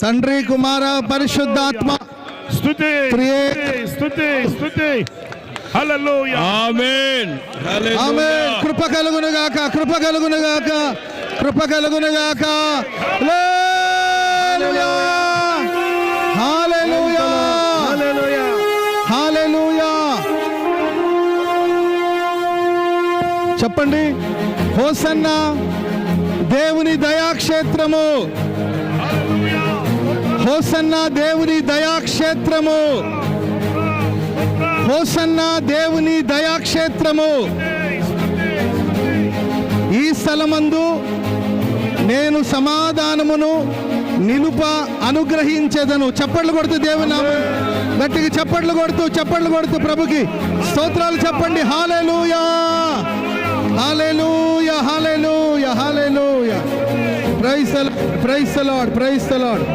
తండ్రి కుమార పరిశుద్ధాత్మ స్తుతి స్తుతి స్తుతి హల్లెలూయా ఆమేన్ ఆమేన్. కృప కలుగును గాక, కృప కలుగును గాక, కృప కలుగును గాక. హల్లెలూయా హల్లెలూయా హల్లెలూయా. చెప్పండి, హోసన్నా దేవుని దయాక్షేత్రము, హోసన్నా దేవుని దయాక్షేత్రము, హోసన్నా దేవుని దయాక్షేత్రము. ఈ స్థలమందు నేను సమాధానమును నిలుప అనుగ్రహించేదను. చప్పట్లు కొడుతూ దేవుని నామం గట్టిగా చప్పట్లు కొడుతూ ప్రభుకి స్తోత్రాలు చెప్పండి. Hallelujah hallelujah hallelujah hallelujah. Praise the Lord, praise the Lord, praise the lord.